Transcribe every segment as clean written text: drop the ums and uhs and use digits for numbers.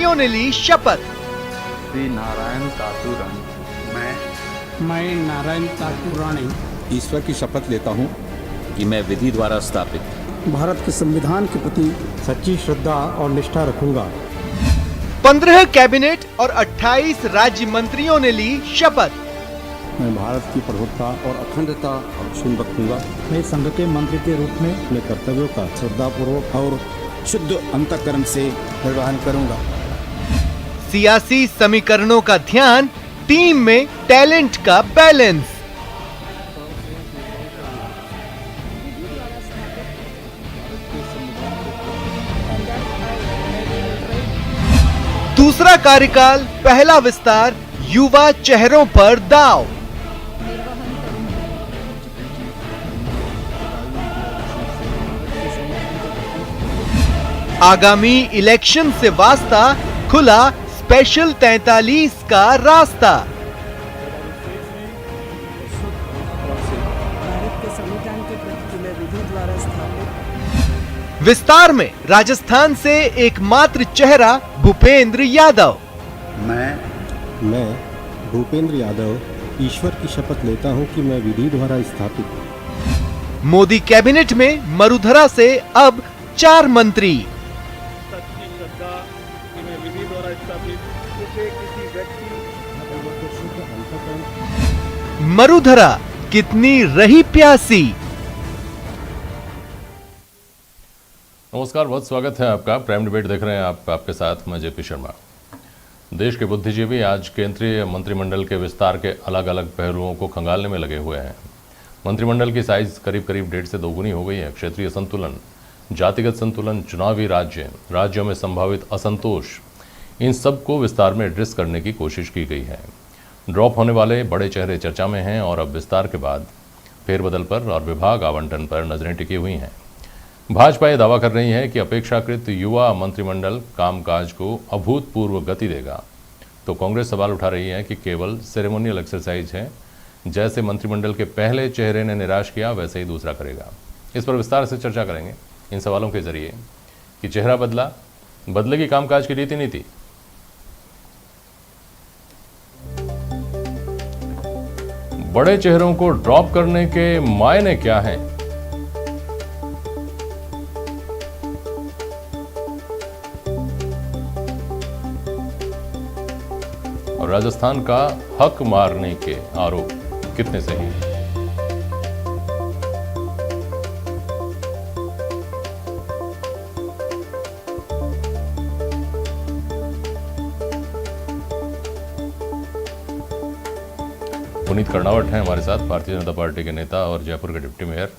मंत्रियों ने ली शपथ। श्री नारायण तातुरानी। मैं नारायण तातुरानी ईश्वर की शपथ लेता हूँ कि मैं विधि द्वारा स्थापित भारत के संविधान के प्रति सच्ची श्रद्धा और निष्ठा रखूंगा। 15 कैबिनेट और 28 राज्य मंत्रियों ने ली शपथ। मैं भारत की प्रभुत्ता और अखंडता अक्षुण्ण रखूंगा। मैं संघ के मंत्री के रूप में अपने कर्तव्यों का श्रद्धापूर्वक और शुद्ध अंतःकरण से निर्वहन करूंगा। सियासी समीकरणों का ध्यान, टीम में टैलेंट का बैलेंस। दूसरा कार्यकाल, पहला विस्तार, युवा चेहरों पर दाव। आगामी इलेक्शन से वास्ता, खुला स्पेशल 43 का रास्ता। विस्तार में राजस्थान से एकमात्र चेहरा भूपेंद्र यादव। मैं भूपेंद्र यादव ईश्वर की शपथ लेता हूं कि मैं विधि द्वारा स्थापित। मोदी कैबिनेट में मरुधरा से अब 4 मंत्री। मरुधरा कितनी रही प्यासी। नमस्कार, बहुत स्वागत है आपका। प्राइम डिबेट देख रहे हैं आपके साथ मैं जेपी शर्मा। देश के बुद्धिजीवी आज केंद्रीय मंत्रिमंडल के विस्तार के अलग अलग पहलुओं को खंगालने में लगे हुए हैं। मंत्रिमंडल की साइज करीब 1.5 से 2 गुनी हो गई है। क्षेत्रीय संतुलन, जातिगत संतुलन, चुनावी राज्यों में संभावित असंतोष, इन सब को विस्तार में एड्रेस करने की कोशिश की गई है। ड्रॉप होने वाले बड़े चेहरे चर्चा में हैं और अब विस्तार के बाद फेरबदल पर और विभाग आवंटन पर नजरें टिकी हुई हैं। भाजपा ये दावा कर रही है कि अपेक्षाकृत युवा मंत्रिमंडल कामकाज को अभूतपूर्व गति देगा, तो कांग्रेस सवाल उठा रही है कि केवल सेरेमोनियल एक्सरसाइज है, जैसे मंत्रिमंडल के पहले चेहरे ने निराश किया वैसे ही दूसरा करेगा। इस पर विस्तार से चर्चा करेंगे इन सवालों के जरिए कि चेहरा बदलेगी कामकाज की रीति नीति। बड़े चेहरों को ड्रॉप करने के मायने क्या हैं? और राजस्थान का हक मारने के आरोप कितने सही हैं? पुनीत कर्णावट हैं हमारे साथ, भारतीय जनता पार्टी के नेता और जयपुर के डिप्टी मेयर।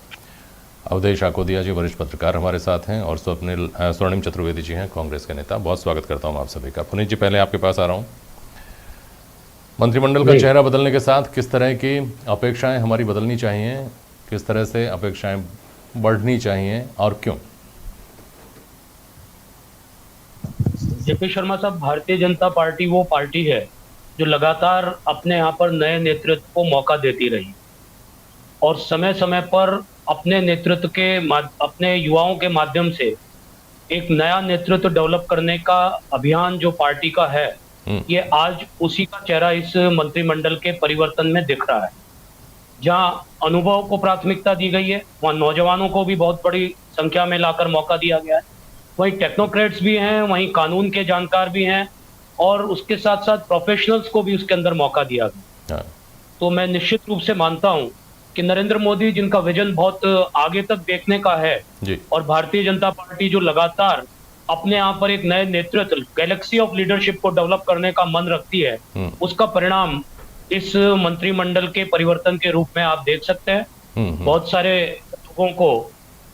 अवधेश आकोदिया जी वरिष्ठ पत्रकार हमारे साथ हैं और स्वर्णिम चतुर्वेदी जी हैं कांग्रेस के नेता। बहुत स्वागत करता हूं आप सभी का। पुनीत जी, पहले आपके पास आ रहा हूं। मंत्रिमंडल का चेहरा बदलने के साथ किस तरह की अपेक्षाएं हमारी बदलनी चाहिए, किस तरह से अपेक्षाएं बढ़नी चाहिए और क्यों? जेपी शर्मा साहब, भारतीय जनता पार्टी वो पार्टी है जो लगातार अपने यहाँ पर नए नेतृत्व को मौका देती रही और समय समय पर अपने नेतृत्व के अपने युवाओं के माध्यम से एक नया नेतृत्व डेवलप करने का अभियान जो पार्टी का है, ये आज उसी का चेहरा इस मंत्रिमंडल के परिवर्तन में दिख रहा है। जहां अनुभव को प्राथमिकता दी गई है, वहां नौजवानों को भी बहुत बड़ी संख्या में लाकर मौका दिया गया है। वहीं टेक्नोक्रेट्स भी हैं, वहीं कानून के जानकार भी हैं और उसके साथ साथ प्रोफेशनल्स को भी उसके अंदर मौका दिया गया। तो मैं निश्चित रूप से मानता हूं कि नरेंद्र मोदी, जिनका विजन बहुत आगे तक देखने का है जी, और भारतीय जनता पार्टी जो लगातार अपने यहाँ पर एक नए नेतृत्व, गैलेक्सी ऑफ लीडरशिप को डेवलप करने का मन रखती है, उसका परिणाम इस मंत्रिमंडल के परिवर्तन के रूप में आप देख सकते हैं। बहुत सारे लोगों को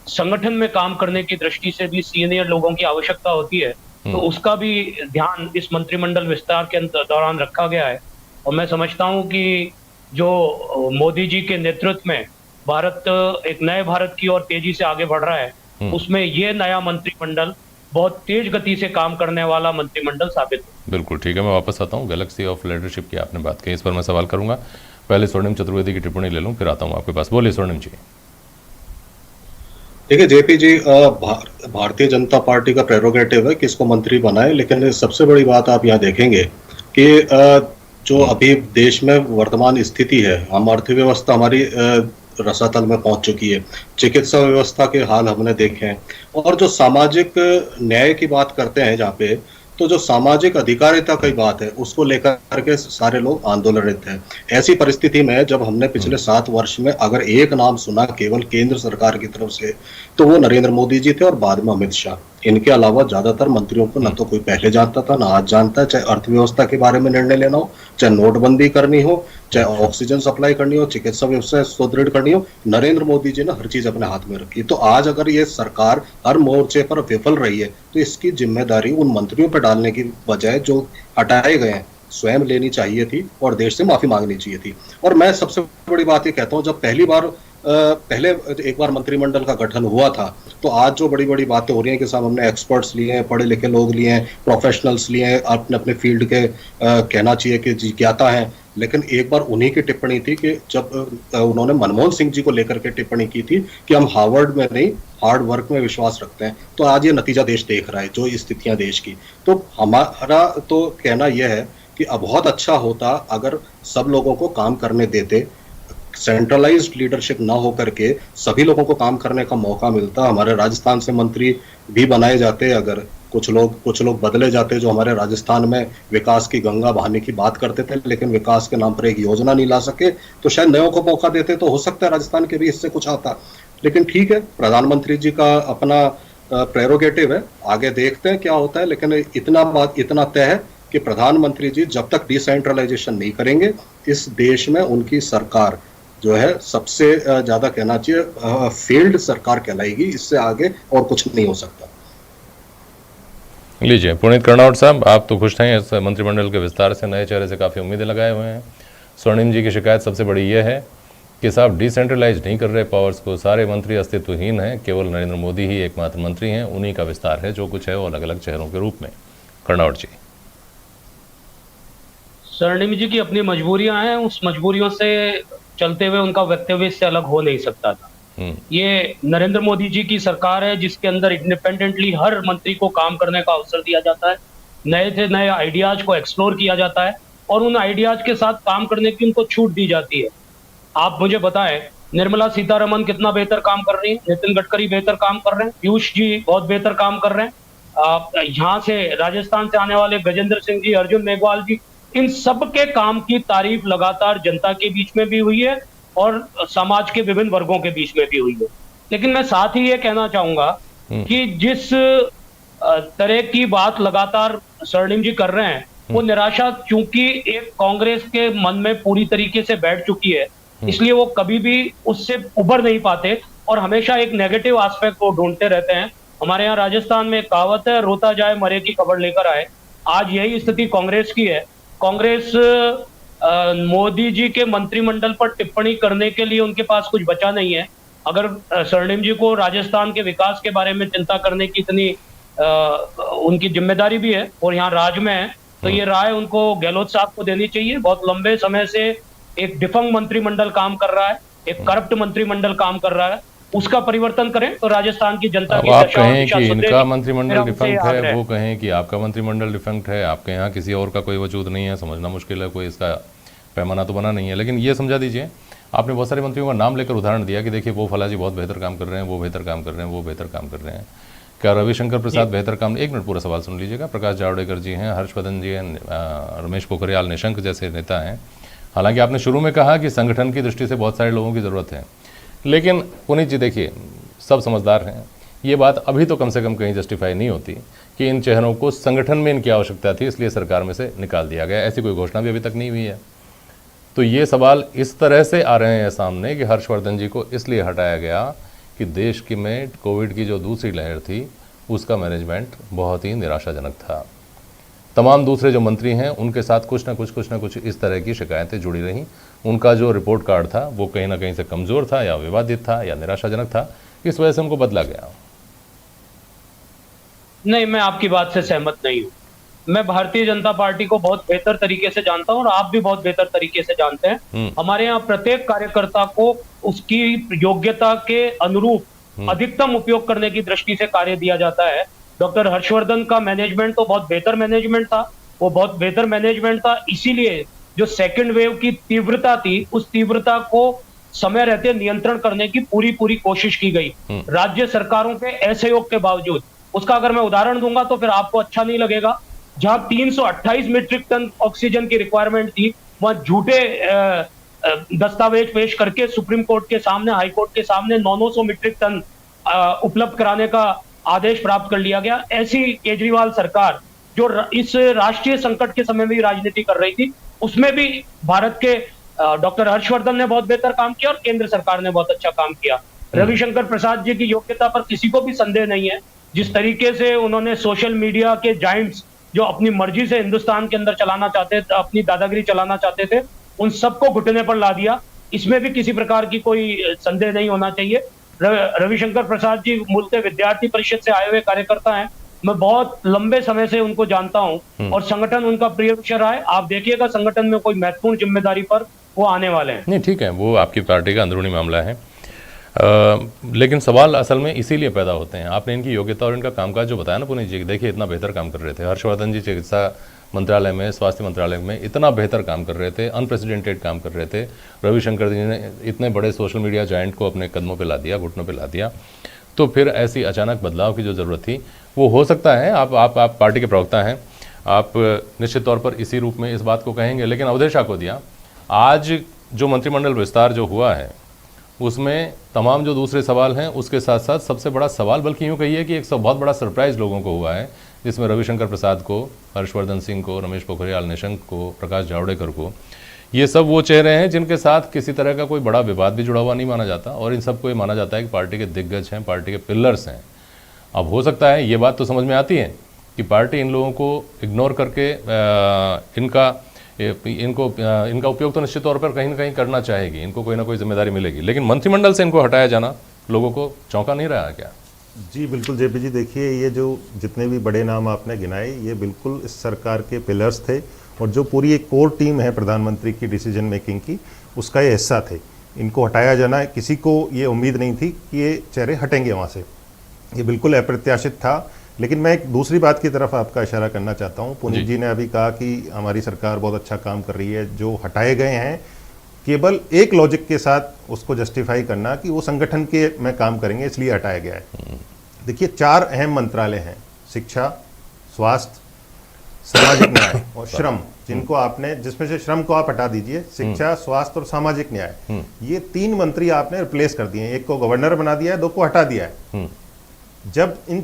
संगठन में काम करने की दृष्टि से भी सीनियर लोगों की आवश्यकता होती है, तो उसका भी ध्यान इस मंत्रिमंडल विस्तार के दौरान रखा गया है। और मैं समझता हूं कि जो मोदी जी के नेतृत्व में भारत एक नए भारत की ओर तेजी से आगे बढ़ रहा है, उसमें ये नया मंत्रिमंडल बहुत तेज गति से काम करने वाला मंत्रिमंडल साबित हो। बिल्कुल ठीक है, मैं वापस आता हूँ। गैलेक्सी ऑफ लीडरशिप की आपने बात की, इस पर मैं सवाल करूंगा। पहले स्वर्णिम चतुर्वेदी की टिप्पणी ले लूँ, फिर आता हूँ आपके पास। बोलिए स्वर्णिम जी। देखिए जेपी जी, भारतीय जनता पार्टी का प्रेरोगेटिव है कि इसको मंत्री बनाए, लेकिन सबसे बड़ी बात आप यहाँ देखेंगे कि जो अभी देश में वर्तमान स्थिति है, हम अर्थव्यवस्था हमारी रसातल में पहुंच चुकी है, चिकित्सा व्यवस्था के हाल हमने देखे हैं, और जो सामाजिक न्याय की बात करते हैं जहाँ पे, तो जो सामाजिक अधिकारिता की बात है उसको लेकर के सारे लोग आंदोलनरत हैं। ऐसी परिस्थिति में जब हमने पिछले 7 वर्ष में अगर एक नाम सुना केवल केंद्र सरकार की तरफ से, तो वो नरेंद्र मोदी जी थे और बाद में अमित शाह। इनके अलावा ज्यादातर मंत्रियों को न तो कोई पहले जानता था, ना आज जानता है। चाहे अर्थव्यवस्था के बारे में निर्णय लेना हो, चाहे नोटबंदी करनी हो, चाहे ऑक्सीजन सप्लाई करनी हो, चिकित्सा व्यवस्था सुदृढ़ करनी हो, नरेंद्र मोदी जी ने हर चीज अपने हाथ में रखी। तो आज अगर ये सरकार हर मोर्चे पर विफल रही है, तो इसकी जिम्मेदारी उन मंत्रियों पर डालने की बजाय जो हटाए गए हैं स्वयं लेनी चाहिए थी और देश से माफी मांगनी चाहिए थी। और मैं सबसे बड़ी बात ये कहता हूं, जब पहले एक बार मंत्रिमंडल का गठन हुआ था, तो आज जो बड़ी बड़ी बातें हो रही हैं कि साहब हमने एक्सपर्ट्स लिए हैं, पढ़े लिखे लोग लिए हैं, प्रोफेशनल्स लिए हैं, अपने अपने फील्ड के कहना चाहिए कि जिज्ञाता हैं, लेकिन एक बार उन्हीं की टिप्पणी थी कि जब उन्होंने मनमोहन सिंह जी को लेकर के टिप्पणी की थी कि हम हार्वर्ड में नहीं हार्ड वर्क में विश्वास रखते हैं। तो आज ये नतीजा देश देख रहा है, जो स्थितियां देश की। तो हमारा तो कहना यह है कि अब बहुत अच्छा होता अगर सब लोगों को काम करने देते, सेंट्रलाइज्ड लीडरशिप ना हो करके सभी लोगों को काम करने का मौका मिलता। हमारे राजस्थान से मंत्री भी बनाए जाते, अगर कुछ लोग बदले जाते जो हमारे राजस्थान में विकास की गंगा बहाने की बात करते थे, लेकिन विकास के नाम पर एक योजना नहीं ला सके, तो शायद नयों को मौका देते, तो हो सकता है राजस्थान के भी इससे कुछ आता। लेकिन ठीक है, प्रधानमंत्री जी का अपना प्रेरोगेटिव है, आगे देखते हैं क्या होता है। लेकिन इतना तय है कि प्रधानमंत्री जी जब तक डिसेंट्रलाइजेशन नहीं करेंगे, इस देश में उनकी सरकार जो है सबसे ज्यादा कहना चाहिए फेल्ड सरकार कहलाएगी। इससे आगे और कुछ नहीं हो सकता। लीजिए पुनीत कर्नावट साहब, आप तो खुश हैं इस मंत्रिमंडल के विस्तार से, नए चेहरे से काफ़ी उम्मीदें लगाए हुए हैं। स्वर्णिम जी की शिकायत सबसे बड़ी ये है कि साहब डिसेंट्रलाइज नहीं कर रहे पावर्स को, सारे मंत्री अस्तित्वहीन हैं, केवल नरेंद्र मोदी ही एकमात्र मंत्री हैं, उन्हीं का विस्तार है, जो कुछ है वो अलग अलग चेहरों के रूप में। कर्नावट जी। स्वर्णिम जी की अपनी मजबूरियां हैं, उस मजबूरियों से चलते हुए उनका वक्तव्य इससे अलग हो नहीं सकता था। ये नरेंद्र मोदी जी की सरकार है जिसके अंदर इंडिपेंडेंटली हर मंत्री को काम करने का अवसर दिया जाता है, नए से नए आइडियाज को एक्सप्लोर किया जाता है और उन आइडियाज के साथ काम करने की उनको छूट दी जाती है। आप मुझे बताएं, निर्मला सीतारमन कितना बेहतर काम कर रही है, नितिन गडकरी बेहतर काम कर रहे हैं, पीयूष जी बहुत बेहतर काम कर रहे हैं, यहाँ से राजस्थान से आने वाले गजेंद्र सिंह जी, अर्जुन मेघवाल जी, इन सब के काम की तारीफ लगातार जनता के बीच में भी हुई है और समाज के विभिन्न वर्गों के बीच में भी हुई है। लेकिन मैं साथ ही ये कहना चाहूंगा कि जिस तरह की बात लगातार स्वर्णिम जी कर रहे हैं, वो निराशा चूंकि एक कांग्रेस के मन में पूरी तरीके से बैठ चुकी है, इसलिए वो कभी भी उससे उभर नहीं पाते और हमेशा एक नेगेटिव एस्पेक्ट को ढूंढते रहते हैं। हमारे यहाँ राजस्थान में एक कहावत है, रोता जाए मरे की खबर लेकर आए। आज यही स्थिति कांग्रेस की है। कांग्रेस मोदी जी के मंत्रिमंडल पर टिप्पणी करने के लिए उनके पास कुछ बचा नहीं है। अगर स्वर्णिम जी को राजस्थान के विकास के बारे में चिंता करने की इतनी उनकी जिम्मेदारी भी है और यहाँ राज्य में है, तो ये राय उनको गहलोत साहब को देनी चाहिए। बहुत लंबे समय से एक डिफंग मंत्रिमंडल काम कर रहा है, एक करप्ट मंत्रिमंडल काम कर रहा है, उसका परिवर्तन करें तो राजस्थान की जनता की आप कहें कि इनका मंत्रिमंडल डिफंक्ट है, वो कहें कि आपका मंत्रिमंडल डिफंक्ट है, आपके यहाँ किसी और का कोई वजूद नहीं है, समझना मुश्किल है, कोई इसका पैमाना तो बना नहीं है। लेकिन ये समझा दीजिए, आपने बहुत सारे मंत्रियों का नाम लेकर उदाहरण दिया कि देखिए वो फलाजी बहुत बेहतर काम कर रहे हैं, वो बेहतर काम कर रहे हैं, वो बेहतर काम कर रहे हैं। क्या रविशंकर प्रसाद बेहतर काम? एक मिनट पूरा सवाल सुन लीजिएगा। प्रकाश जावड़ेकर जी हैं, हर्षवर्धन जी हैं, रमेश पोखरियाल निशंक जैसे नेता हैं। हालांकि आपने शुरू में कहा कि संगठन की दृष्टि से बहुत सारे लोगों की ज़रूरत है, लेकिन पुनीत जी देखिए सब समझदार हैं, ये बात अभी तो कम से कम कहीं जस्टिफाई नहीं होती कि इन चेहरों को संगठन में इनकी आवश्यकता थी इसलिए सरकार में से निकाल दिया गया। ऐसी कोई घोषणा भी अभी तक नहीं हुई है। तो ये सवाल इस तरह से आ रहे हैं सामने कि हर्षवर्धन जी को इसलिए हटाया गया कि देश की में कोविड की जो दूसरी लहर थी उसका मैनेजमेंट बहुत ही निराशाजनक था। तमाम दूसरे जो मंत्री हैं उनके साथ कुछ ना कुछ इस तरह की शिकायतें जुड़ी रहीं। उनका जो रिपोर्ट कार्ड था वो कहीं ना कहीं से कमज़ोर था या विवादित था या निराशाजनक था, इस वजह से उनको बदला गया। नहीं, मैं आपकी बात से सहमत नहीं हूँ। मैं भारतीय जनता पार्टी को बहुत बेहतर तरीके से जानता हूँ और आप भी बहुत बेहतर तरीके से जानते हैं। हमारे यहाँ प्रत्येक कार्यकर्ता को उसकी योग्यता के अनुरूप अधिकतम उपयोग करने की दृष्टि से कार्य दिया जाता है। डॉक्टर हर्षवर्धन का मैनेजमेंट तो बहुत बेहतर मैनेजमेंट था, वो बहुत बेहतर मैनेजमेंट था, इसीलिए जो सेकंड वेव की तीव्रता थी उस तीव्रता को समय रहते नियंत्रण करने की पूरी कोशिश की गई राज्य सरकारों के असहयोग के बावजूद। उसका अगर मैं उदाहरण दूंगा तो फिर आपको अच्छा नहीं लगेगा। जहां 328 मीट्रिक टन ऑक्सीजन की रिक्वायरमेंट थी, वहां झूठे दस्तावेज पेश करके सुप्रीम कोर्ट के सामने, हाई कोर्ट के सामने 900 मीट्रिक टन उपलब्ध कराने का आदेश प्राप्त कर लिया गया। ऐसी केजरीवाल सरकार जो इस राष्ट्रीय संकट के समय में भी राजनीति कर रही थी, उसमें भी भारत के डॉक्टर हर्षवर्धन ने बहुत बेहतर काम किया और केंद्र सरकार ने बहुत अच्छा काम किया। रविशंकर प्रसाद जी की योग्यता पर किसी को भी संदेह नहीं है। जिस तरीके से उन्होंने सोशल मीडिया के जायंट्स जो अपनी मर्जी से हिंदुस्तान के अंदर चलाना चाहते थे, अपनी दादागिरी चलाना चाहते थे, उन सबको घुटने पर ला दिया। इसमें भी किसी प्रकार की कोई संदेह नहीं होना चाहिए। रविशंकर प्रसाद जी मूलतः विद्यार्थी परिषद से आए हुए कार्यकर्ता हैं। मैं बहुत लंबे समय से उनको जानता हूं और संगठन उनका प्रिय विषय रहा है। आप देखिएगा संगठन में कोई महत्वपूर्ण जिम्मेदारी पर वो आने वाले हैं। नहीं, ठीक है, वो आपकी पार्टी का अंदरूनी मामला है। लेकिन सवाल असल में इसीलिए पैदा होते हैं। आपने इनकी योग्यता और इनका कामकाज जो बताया ना पुनीत जी, देखिए इतना बेहतर काम कर रहे थे। हर्षवर्धन जी चिकित्सा मंत्रालय में, स्वास्थ्य मंत्रालय में इतना बेहतर काम कर रहे थे, अनप्रेसिडेंटेड काम कर रहे थे। रविशंकर जी ने इतने बड़े सोशल मीडिया जायंट को अपने कदमों पे ला दिया, घुटनों पे ला दिया। तो फिर ऐसी अचानक बदलाव की जो ज़रूरत थी वो हो सकता है। आप पार्टी के प्रवक्ता हैं, आप निश्चित तौर पर इसी रूप में इस बात को कहेंगे। लेकिन अवधेश आकोदिया, आज जो मंत्रिमंडल विस्तार जो हुआ है उसमें तमाम जो दूसरे सवाल हैं उसके साथ साथ सबसे बड़ा सवाल, बल्कि यूँ कहिए कि एक बहुत बड़ा सरप्राइज़ लोगों को हुआ है, जिसमें रविशंकर प्रसाद को, हर्षवर्धन सिंह को, रमेश पोखरियाल निशंक को, प्रकाश जावड़ेकर को, ये सब वो चेहरे हैं जिनके साथ किसी तरह का कोई बड़ा विवाद भी जुड़ा हुआ नहीं माना जाता और इन सबको ये माना जाता है कि पार्टी के दिग्गज हैं, पार्टी के पिलर्स हैं। अब हो सकता है ये बात तो समझ में आती है कि पार्टी इन लोगों को इग्नोर करके इनका उपयोग तो निश्चित तौर पर कहीं ना कहीं करना चाहेगी, इनको कोई ना कोई जिम्मेदारी मिलेगी। लेकिन मंत्रिमंडल से इनको हटाया जाना लोगों को चौंका नहीं रहा क्या? जी बिल्कुल जेपी जी, देखिए ये जो जितने भी बड़े नाम आपने गिनाए ये बिल्कुल इस सरकार के पिलर्स थे और जो पूरी एक कोर टीम है प्रधानमंत्री की डिसीजन मेकिंग की, उसका ये हिस्सा थे। इनको हटाया जाना, किसी को ये उम्मीद नहीं थी कि ये चेहरे हटेंगे वहाँ से, ये बिल्कुल अप्रत्याशित था। लेकिन मैं एक दूसरी बात की तरफ आपका इशारा करना चाहता हूँ। पुनीत जी ने अभी कहा कि हमारी सरकार बहुत अच्छा काम कर रही है। जो हटाए गए हैं केवल एक लॉजिक के साथ उसको जस्टिफाई करना कि वो संगठन के में काम करेंगे इसलिए हटाया गया है। देखिए 4 अहम मंत्रालय हैं, शिक्षा, स्वास्थ्य, सामाजिक न्याय और श्रम, जिनको आपने, जिसमें से श्रम को आप हटा दीजिए, शिक्षा, स्वास्थ्य और सामाजिक न्याय, ये 3 मंत्री आपने रिप्लेस कर दिए हैं। एक को गवर्नर बना दिया है, 2 को हटा दिया है। जब इन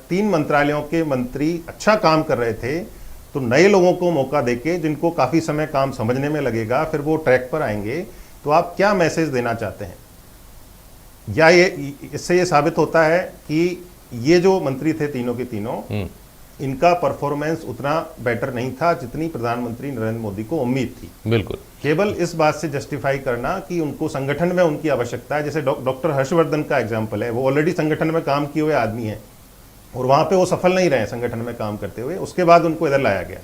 3 मंत्रालयों के मंत्री अच्छा काम कर रहे थे तो नए लोगों को मौका देके, जिनको काफ़ी समय काम समझने में लगेगा, फिर वो ट्रैक पर आएंगे, तो आप क्या मैसेज देना चाहते हैं? या इससे ये साबित होता है कि ये जो मंत्री थे तीनों के तीनों, इनका परफॉर्मेंस उतना बेटर नहीं था जितनी प्रधानमंत्री नरेंद्र मोदी को उम्मीद थी। बिल्कुल, केवल इस बात से जस्टिफाई करना कि उनको संगठन में उनकी आवश्यकता है। जैसे डॉक्टर हर्षवर्धन का एग्जांपल है, वो ऑलरेडी संगठन में काम किए हुए आदमी हैं और वहां पे वो सफल नहीं रहे संगठन में काम करते हुए, उसके बाद उनको इधर लाया गया।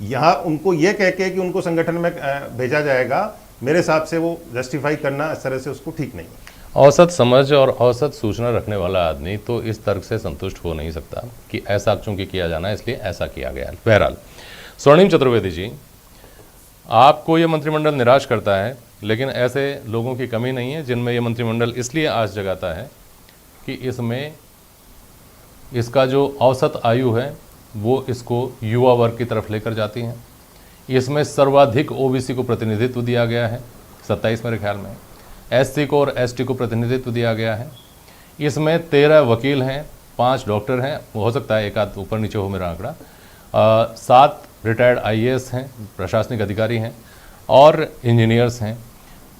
यहाँ उनको ये कह के कि उनको संगठन में भेजा जाएगा, मेरे हिसाब से वो जस्टिफाई करना इस तरह से उसको ठीक नहीं है। औसत समझ और औसत सूचना रखने वाला आदमी तो इस तर्क से संतुष्ट हो नहीं सकता कि ऐसा चूंकि किया जाना है इसलिए ऐसा किया गया। बहरहाल स्वर्णिम चतुर्वेदी जी, आपको ये मंत्रिमंडल निराश करता है, लेकिन ऐसे लोगों की कमी नहीं है जिनमें ये मंत्रिमंडल इसलिए आस जगाता है कि इसमें इसका जो औसत आयु है वो इसको युवा वर्ग की तरफ लेकर जाती है। इसमें सर्वाधिक ओबीसी को प्रतिनिधित्व दिया गया है, 27 मेरे ख्याल में, एससी को और एसटी को प्रतिनिधित्व दिया गया है। इसमें 13 वकील हैं, 5 डॉक्टर हैं, हो सकता है एक आध ऊपर नीचे हो मेरा आंकड़ा, 7 रिटायर्ड आईएएस हैं, प्रशासनिक अधिकारी हैं और इंजीनियर्स हैं।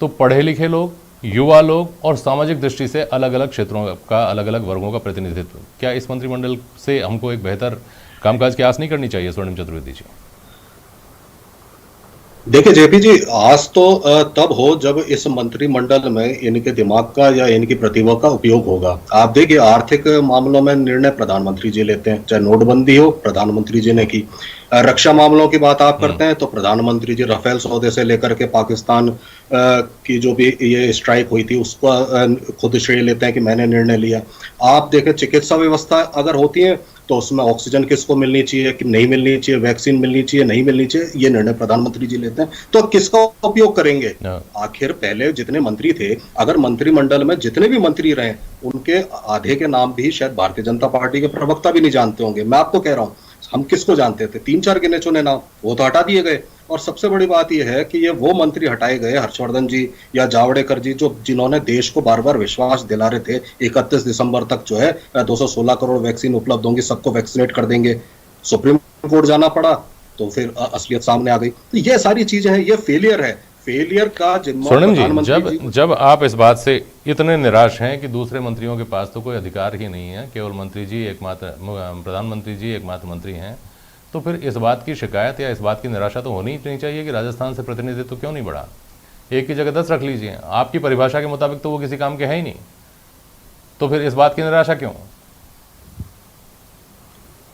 तो पढ़े लिखे लोग, युवा लोग और सामाजिक दृष्टि से अलग अलग क्षेत्रों का, अलग अलग वर्गों का प्रतिनिधित्व। क्या इस मंत्रिमंडल से हमको एक बेहतर कामकाज की आस नहीं करनी चाहिए स्वर्णिम चतुर्वेदी जी? देखिए जेपी जी, आज तो तब हो जब इस मंत्रिमंडल में इनके दिमाग का या इनकी प्रतिभा का उपयोग होगा। आप देखिए, आर्थिक मामलों में निर्णय प्रधानमंत्री जी लेते हैं, चाहे नोटबंदी हो प्रधानमंत्री जी ने की। रक्षा मामलों की बात आप करते हैं तो प्रधानमंत्री जी राफेल सौदे से लेकर के पाकिस्तान की जो भी ये स्ट्राइक हुई थी उसको खुद श्रेय लेते हैं कि मैंने निर्णय लिया। आप देखें, चिकित्सा व्यवस्था अगर होती है तो उसमें ऑक्सीजन किसको मिलनी चाहिए कि नहीं मिलनी चाहिए, वैक्सीन मिलनी चाहिए नहीं मिलनी चाहिए, ये निर्णय प्रधानमंत्री जी लेते हैं। तो किसका उपयोग करेंगे? आखिर पहले जितने मंत्री थे, अगर मंत्रिमंडल में जितने भी मंत्री रहे, उनके आधे के नाम भी शायद भारतीय जनता पार्टी के प्रवक्ता भी नहीं जानते होंगे। मैं आपको कह रहा हूं, हम किसको जानते थे? 3-4 गिने चुने नाम, वो तो हटा दिए गए। और सबसे बड़ी बात यह है कि ये वो मंत्री हटाए गए, हर्षवर्धन जी या जावड़ेकर जी, जो जिन्होंने देश को बार बार विश्वास दिला रहे थे 31 दिसंबर तक जो है 216 करोड़ वैक्सीन उपलब्ध होंगी, सबको वैक्सीनेट कर देंगे। सुप्रीम कोर्ट जाना पड़ा तो फिर असलियत सामने आ गई। तो ये सारी चीजें हैं, ये फेलियर है। फेलियर का जिम्मा स्वर्णिम जी, जब आप इस बात से इतने निराश हैं कि दूसरे मंत्रियों के पास तो कोई अधिकार ही नहीं है, केवल मंत्री जी एकमात्र, प्रधानमंत्री जी एकमात्र मंत्री हैं, तो फिर इस बात की शिकायत या इस बात की निराशा तो होनी ही नहीं चाहिए कि राजस्थान से प्रतिनिधित्व तो क्यों नहीं बढ़ा? एक की जगह 10 रख लीजिए। आपकी परिभाषा के मुताबिक तो वो किसी काम के है ही नहीं, तो फिर इस बात की निराशा क्यों?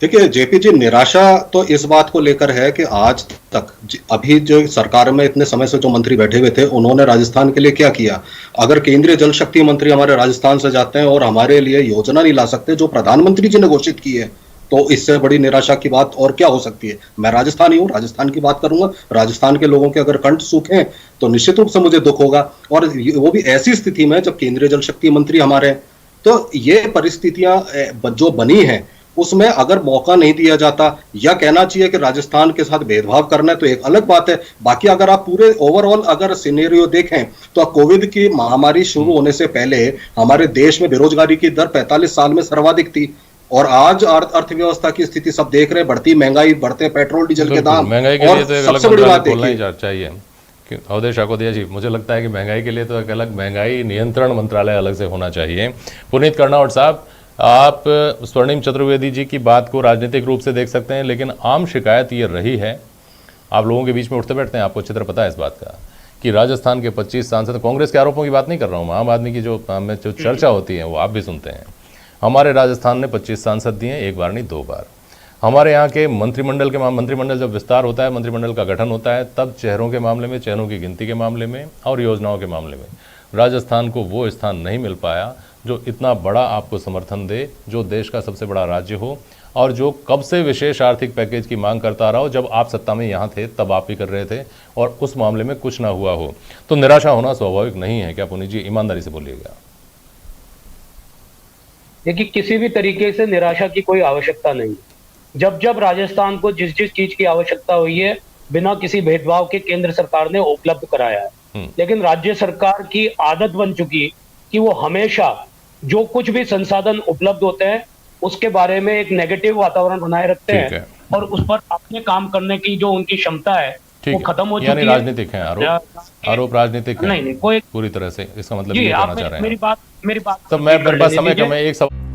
देखिए जेपी जी, निराशा तो इस बात को लेकर है कि आज तक अभी जो सरकार में इतने समय से जो मंत्री बैठे हुए थे, उन्होंने राजस्थान के लिए क्या किया? अगर केंद्रीय जल शक्ति मंत्री हमारे राजस्थान से जाते हैं और हमारे लिए योजना नहीं ला सकते जो प्रधानमंत्री जी ने घोषित की है, तो इससे बड़ी निराशा की बात और क्या हो सकती है? मैं राजस्थानी हूँ, राजस्थान की बात करूंगा। राजस्थान के लोगों के अगर कंठ सूखे तो निश्चित रूप से मुझे दुख होगा, और वो भी ऐसी स्थिति में जब केंद्रीय जल शक्ति मंत्री हमारे हैं। तो ये परिस्थितियां जो बनी हैं, उसमें अगर मौका नहीं दिया जाता, या कहना चाहिए कि राजस्थान के साथ भेदभाव करना है, तो एक अलग बात है। बाकी अगर आप पूरे ओवरऑल अगर सिनेरियो देखें तो कोविड की महामारी शुरू होने से पहले हमारे देश में बेरोजगारी की दर 45 साल में सर्वाधिक थी, और आज अर्थव्यवस्था की स्थिति सब देख रहे हैं, बढ़ती महंगाई, बढ़ते पेट्रोल डीजल के दाम। महंगाई के लिए तो एक सबसे बड़ी बात चाहिए अवधेश शाकोदिया जी, मुझे लगता है कि महंगाई के लिए तो एक अलग महंगाई नियंत्रण मंत्रालय अलग से होना चाहिए। पुनीत कर्नावट साहब, आप स्वर्णिम चतुर्वेदी जी की बात को राजनीतिक रूप से देख सकते हैं, लेकिन आम शिकायत ये रही है, आप लोगों के बीच में उठते बैठते हैं, आपको अच्छी तरह पता है इस बात का, कि राजस्थान के 25 सांसद, कांग्रेस के आरोपों की बात नहीं कर रहा हूँ, आम आदमी की जो चर्चा होती है वो आप भी सुनते हैं। हमारे राजस्थान ने 25 सांसद दिए, एक बार नहीं 2 बार। हमारे यहाँ के मंत्रिमंडल जब विस्तार होता है, मंत्रिमंडल का गठन होता है, तब चेहरों के मामले में, चेहरों की गिनती के मामले में और योजनाओं के मामले में राजस्थान को वो स्थान नहीं मिल पाया जो इतना बड़ा आपको समर्थन दे, जो देश का सबसे बड़ा राज्य हो, और जो कब से विशेष आर्थिक पैकेज की मांग करता रहा हो। जब आप सत्ता में यहाँ थे तब आप ही कर रहे थे, और उस मामले में कुछ ना हुआ हो तो निराशा होना स्वाभाविक नहीं है क्या? पुनीत जी, ईमानदारी से बोलिएगा। देखिए, किसी भी तरीके से निराशा की कोई आवश्यकता नहीं। जब जब राजस्थान को जिस जिस चीज की आवश्यकता हुई है, बिना किसी भेदभाव के केंद्र सरकार ने उपलब्ध कराया है। लेकिन राज्य सरकार की आदत बन चुकी कि वो हमेशा जो कुछ भी संसाधन उपलब्ध होते हैं उसके बारे में एक नेगेटिव वातावरण बनाए रखते हैं, और उस पर अपने काम करने की जो उनकी क्षमता है वो खत्म हो चुकी है। राजनीतिक है आरोप राजनीतिक है। नहीं, कोई पूरी तरह से, इसका मतलब ये कहना चाह रहे हैं। मेरी बात तो मैं, मेरे पास समय कम है, एक सवाल